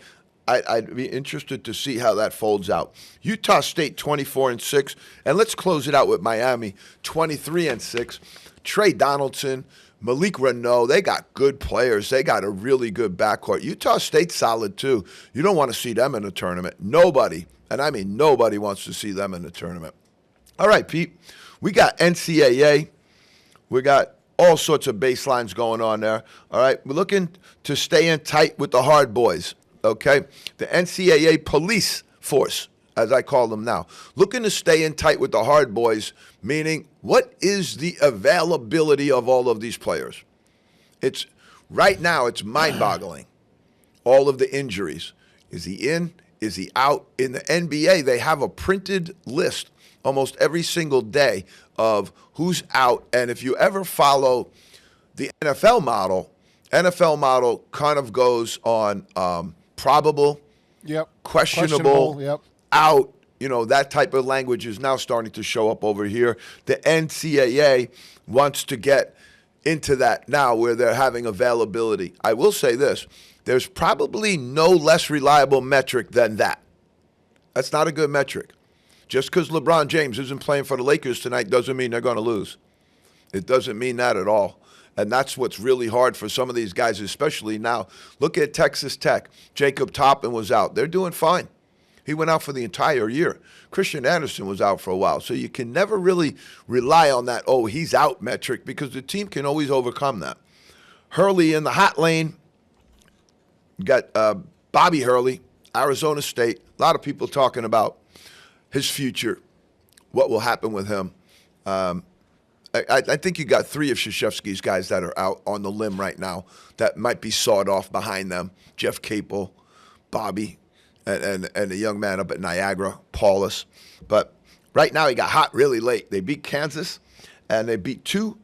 I'd be interested to see how that folds out. Utah State 24-6, and let's close it out with Miami 23-6. Trey Donaldson, Malik Renault, they got good players. They got a really good backcourt. Utah State's solid too. You don't want to see them in the tournament. Nobody. And I mean, nobody wants to see them in the tournament. All right, Pete, we got NCAA. We got all sorts of baselines going on there. All right, we're looking to stay in tight with the hard boys, okay? The NCAA police force, as I call them now, looking to stay in tight with the hard boys, meaning what is the availability of all of these players? Right now, it's mind-boggling, all of the injuries. Is he in? Is he out? In the NBA, they have a printed list almost every single day of who's out. And if you ever follow the NFL model kind of goes on probable, questionable, out. That type of language is now starting to show up over here. The NCAA wants to get into that now where they're having availability. I will say this. There's probably no less reliable metric than that. That's not a good metric. Just because LeBron James isn't playing for the Lakers tonight doesn't mean they're going to lose. It doesn't mean that at all. And that's what's really hard for some of these guys, especially now. Look at Texas Tech. Jacob Toppin was out. They're doing fine. He went out for the entire year. Christian Anderson was out for a while. So you can never really rely on that, he's out metric, because the team can always overcome that. Hurley in the hot lane. You got Bobby Hurley, Arizona State. A lot of people talking about his future, what will happen with him. I think you got three of Krzyzewski's guys that are out on the limb right now that might be sawed off behind them. Jeff Capel, Bobby, and the young man up at Niagara, Paulus. But right now he got hot really late. They beat Kansas, and they beat two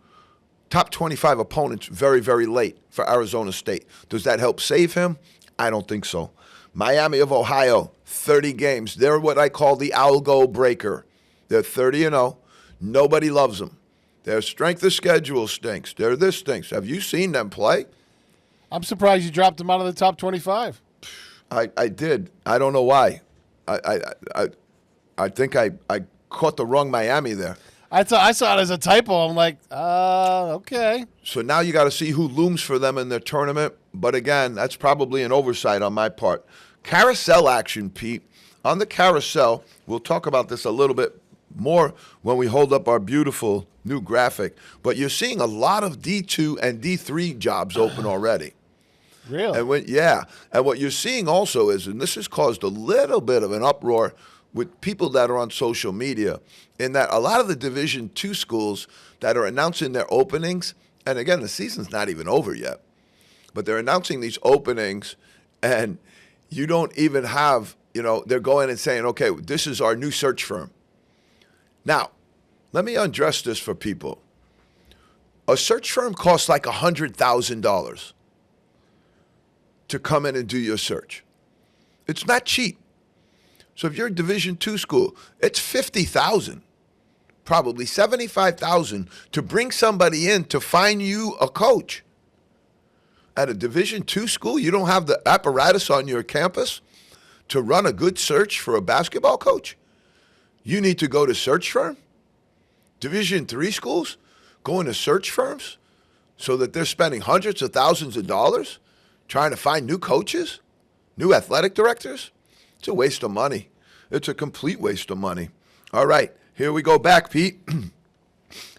top 25 opponents very, very late for Arizona State. Does that help save him? I don't think so. Miami of Ohio, 30 games. They're what I call the algo breaker. They're 30-0. Nobody loves them. Their strength of schedule stinks. This stinks. Have you seen them play? I'm surprised you dropped them out of the top 25. I did. I don't know why. I think I caught the wrong Miami there. I saw it as a typo. I'm like, okay. So now you got to see who looms for them in their tournament. But again, that's probably an oversight on my part. Carousel action, Pete. On the carousel, we'll talk about this a little bit more when we hold up our beautiful new graphic. But you're seeing a lot of D2 and D3 jobs open already. Really? And what you're seeing also is, and this has caused a little bit of an uproar with people that are on social media, in that a lot of the Division II schools that are announcing their openings, and again, the season's not even over yet, but they're announcing these openings, and you don't even have, they're going and saying, okay, this is our new search firm. Now, let me undress this for people. A search firm costs like $100,000 to come in and do your search. It's not cheap. So if you're a Division II school, it's $50,000, probably $75,000 to bring somebody in to find you a coach. At a Division II school, you don't have the apparatus on your campus to run a good search for a basketball coach. You need to go to search firm. Division III schools going to search firms so that they're spending hundreds of thousands of dollars trying to find new coaches, new athletic directors. It's a waste of money. It's a complete waste of money. All right, here we go back, Pete.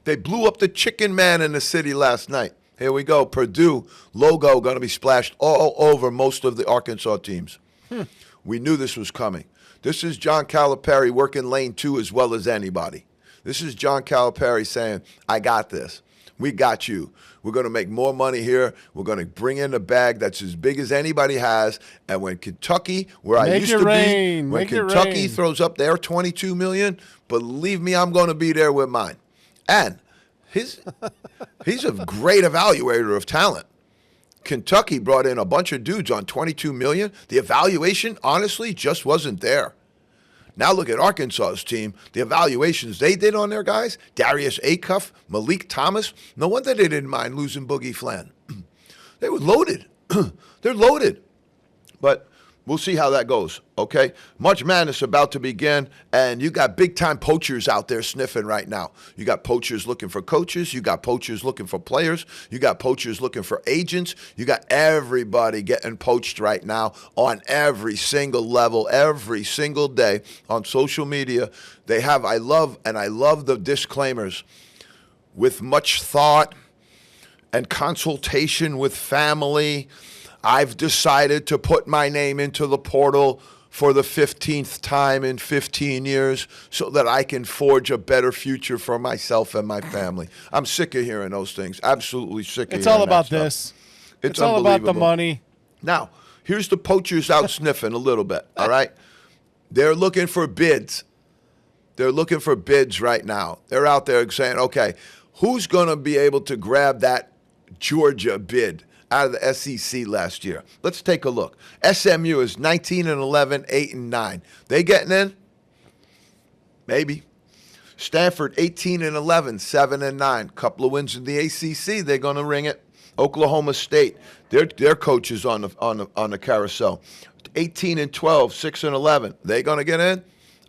They blew up the Chicken Man in the city last night. Here we go. Purdue logo going to be splashed all over most of the Arkansas teams. We knew this was coming. This is John Calipari working lane 2 as well as anybody. This is John Calipari saying, I got this. We got you. We're going to make more money here. We're going to bring in a bag that's as big as anybody has. And when Kentucky, where I used to be, when Kentucky throws up their $22 million, believe me, I'm going to be there with mine. And he's a great evaluator of talent. Kentucky brought in a bunch of dudes on $22 million. The evaluation, honestly, just wasn't there. Now look at Arkansas's team. The evaluations they did on their guys, Darius Acuff, Malik Thomas. No wonder they didn't mind losing Boogie Flan. They were loaded. They're loaded. But we'll see how that goes, okay? March Madness about to begin, and you got big-time poachers out there sniffing right now. You got poachers looking for coaches. You got poachers looking for players. You got poachers looking for agents. You got everybody getting poached right now on every single level, every single day on social media. They have, I love the disclaimers. With much thought and consultation with family, I've decided to put my name into the portal for the 15th time in 15 years so that I can forge a better future for myself and my family. I'm sick of hearing those things. Absolutely sick of hearing that stuff. It's all about this. It's all about the money. Now, here's the poachers out sniffing a little bit, all right? They're looking for bids. They're looking for bids right now. They're out there saying, okay, who's going to be able to grab that Georgia bid out of the SEC last year? Let's take a look. SMU is 19-11, 8-9. They getting in? Maybe. Stanford 18-11, 7-9. Couple of wins in the ACC. They're going to ring it. Oklahoma State, their coaches on the carousel. 18-12, 6-11. They going to get in?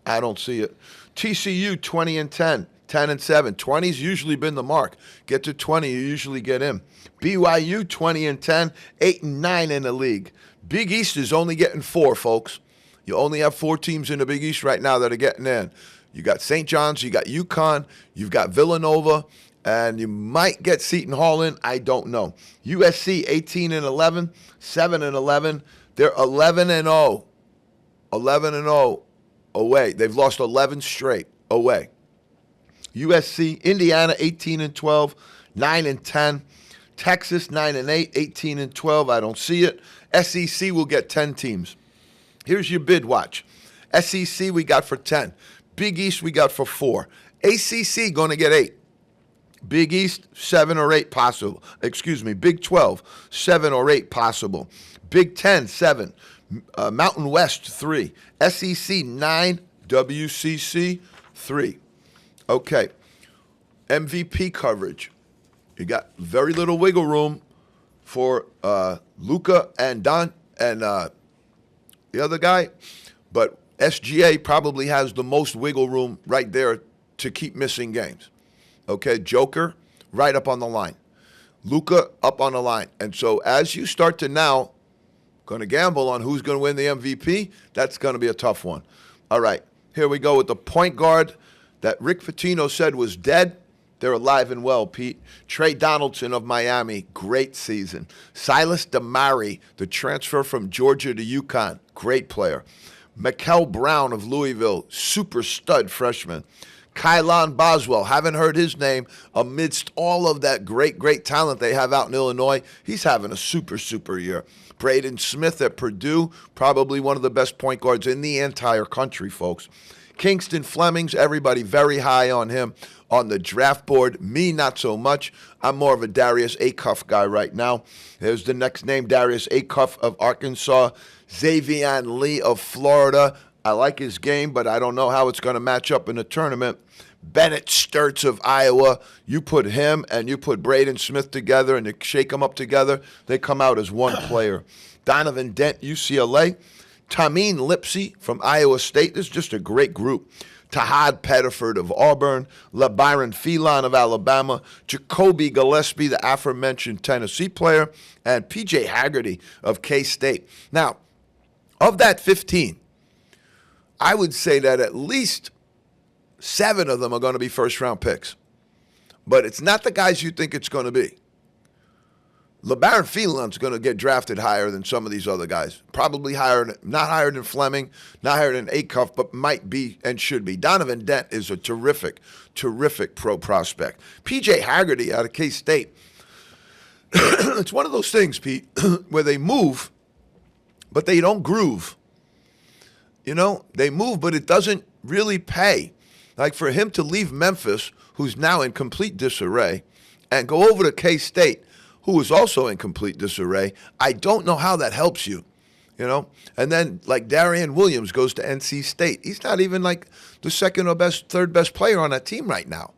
I don't see it. TCU 20-10. 10-7. 20's usually been the mark. Get to 20, you usually get in. BYU 20-10, 8-9 in the league. Big East is only getting 4, folks. You only have 4 teams in the Big East right now that are getting in. You got St. John's, you got UConn, you've got Villanova, and you might get Seton Hall in. I don't know. USC 18-11, 7-11. They're 11-0. 11-0 away. They've lost 11 straight away. USC, Indiana 18-12, 9-10. Texas 9-8, 18-12. I don't see it. SEC will get 10 teams. Here's your bid watch. SEC we got for 10. Big East we got for 4. ACC going to get 8. Big East 7 or 8 possible. Excuse me. Big 12 7 or 8 possible. Big 10 7. Mountain West 3. SEC 9. WCC 3. Okay, MVP coverage. You got very little wiggle room for Luka and Don and the other guy, but SGA probably has the most wiggle room right there to keep missing games. Okay, Joker right up on the line, Luka up on the line, and so as you start to now going to gamble on who's going to win the MVP, that's going to be a tough one. All right, here we go with the point guard that Rick Pitino said was dead. They're alive and well, Pete. Trey Donaldson of Miami, great season. Silas Damari, the transfer from Georgia to UConn, great player. Mikel Brown of Louisville, super stud freshman. Kylon Boswell, haven't heard his name amidst all of that great talent they have out in Illinois. He's having a super year. Braden Smith at Purdue, probably one of the best point guards in the entire country, folks. Kingston Flemings, everybody very high on him on the draft board. Me, not so much. I'm more of a Darius Acuff guy right now. There's the next name, Darius Acuff of Arkansas. Xavier Lee of Florida. I like his game, but I don't know how it's going to match up in the tournament. Bennett Sturts of Iowa. You put him and you put Braden Smith together and you shake them up together, they come out as one player. Donovan Dent, UCLA. Tameen Lipsey from Iowa State. This is just a great group. Tahad Pettiford of Auburn. LeByron Phelan of Alabama. Jacoby Gillespie, the aforementioned Tennessee player. And P.J. Haggerty of K-State. Now, of that 15, I would say that at least 7 of them are going to be first-round picks. But it's not the guys you think it's going to be. LeBaron Phelan's going to get drafted higher than some of these other guys. Probably higher, not higher than Fleming, not higher than Acuff, but might be and should be. Donovan Dent is a terrific, terrific pro prospect. P.J. Haggerty out of K-State. It's one of those things, Pete, where they move, but they don't groove. You know, they move, but it doesn't really pay. Like for him to leave Memphis, who's now in complete disarray, and go over to K-State, who is also in complete disarray, I don't know how that helps you, you know? And then, like, Darian Williams goes to NC State. He's not even, like, the second or third best player on that team right now.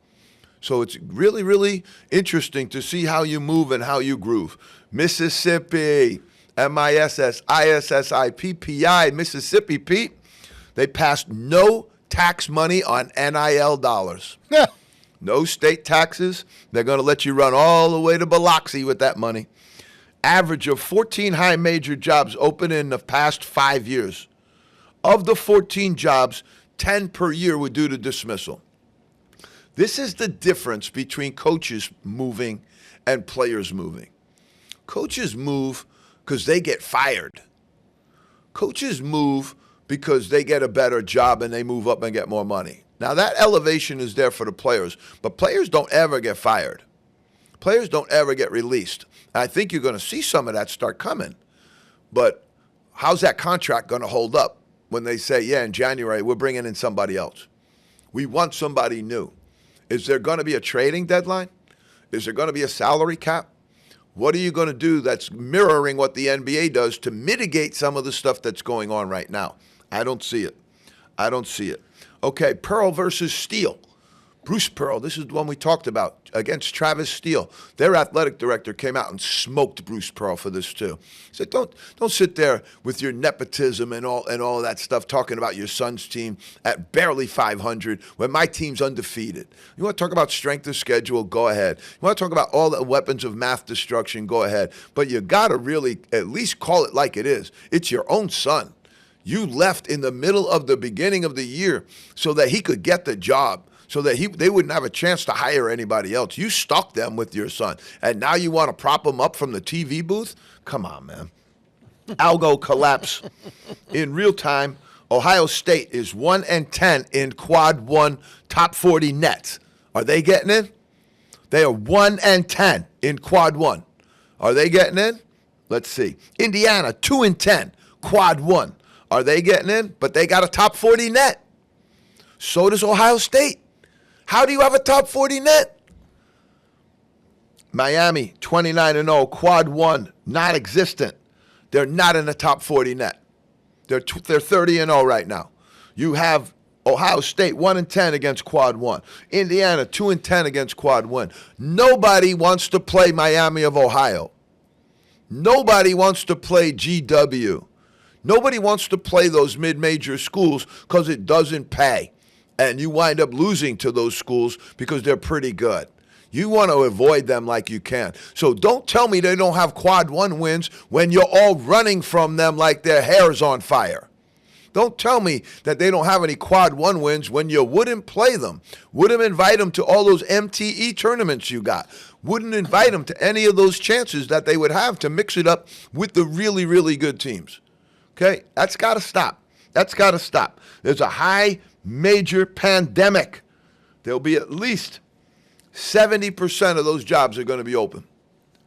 So it's really, really interesting to see how you move and how you groove. Mississippi, Mississippi, Mississippi, Pete, they passed no tax money on NIL dollars. Yeah. No state taxes. They're going to let you run all the way to Biloxi with that money. Average of 14 high major jobs open in the past 5 years. Of the 14 jobs, 10 per year were due to dismissal. This is the difference between coaches moving and players moving. Coaches move because they get fired. Coaches move because they get a better job and they move up and get more money. Now, that elevation is there for the players, but players don't ever get fired. Players don't ever get released. And I think you're going to see some of that start coming. But how's that contract going to hold up when they say, yeah, in January, we're bringing in somebody else? We want somebody new. Is there going to be a trading deadline? Is there going to be a salary cap? What are you going to do that's mirroring what the NBA does to mitigate some of the stuff that's going on right now? I don't see it. I don't see it. Okay, Pearl versus Steele. Bruce Pearl, this is the one we talked about, against Travis Steele. Their athletic director came out and smoked Bruce Pearl for this too. He said, don't sit there with your nepotism and all of that stuff talking about your son's team at barely 500 when my team's undefeated. You want to talk about strength of schedule? Go ahead. You want to talk about all the weapons of math destruction? Go ahead. But you got to really at least call it like it is. It's your own son. You left in the middle of the beginning of the year so that he could get the job, so that they wouldn't have a chance to hire anybody else. You stuck them with your son, and now you want to prop him up from the TV booth? Come on, man. Algo collapse. In real time, Ohio State is 1-10 in quad one top 40 nets. Are they getting in? They are 1-10 in quad one. Are they getting in? Let's see. Indiana, 2-10, quad one. Are they getting in? But they got a top 40 net. So does Ohio State. How do you have a top 40 net? Miami, 29-0, quad one, not existent. They're not in the top 40 net. They're 30-0 right now. You have Ohio State 1-10 against quad one. Indiana 2-10 against quad one. Nobody wants to play Miami of Ohio. Nobody wants to play GW. Nobody wants to play those mid-major schools because it doesn't pay. And you wind up losing to those schools because they're pretty good. You want to avoid them like you can. So don't tell me they don't have quad one wins when you're all running from them like their hair's on fire. Don't tell me that they don't have any quad one wins when you wouldn't play them, wouldn't invite them to all those MTE tournaments you got, wouldn't invite them to any of those chances that they would have to mix it up with the really, really good teams. Okay, that's got to stop. That's got to stop. There's a high major pandemic. There'll be at least 70% of those jobs are going to be open.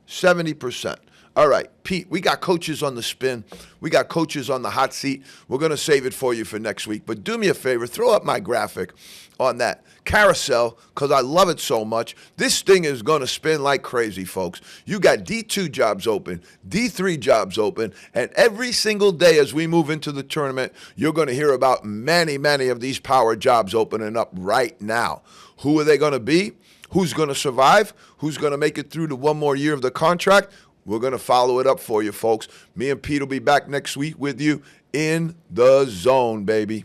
70%. All right, Pete, we got coaches on the spin. We got coaches on the hot seat. We're going to save it for you for next week. But do me a favor, throw up my graphic on that carousel because I love it so much. This thing is going to spin like crazy, folks. You got D2 jobs open, D3 jobs open, and every single day as we move into the tournament, you're going to hear about many, many of these power jobs opening up right now. Who are they going to be? Who's going to survive? Who's going to make it through to one more year of the contract? We're going to follow it up for you, folks. Me and Pete will be back next week with you in the zone, baby.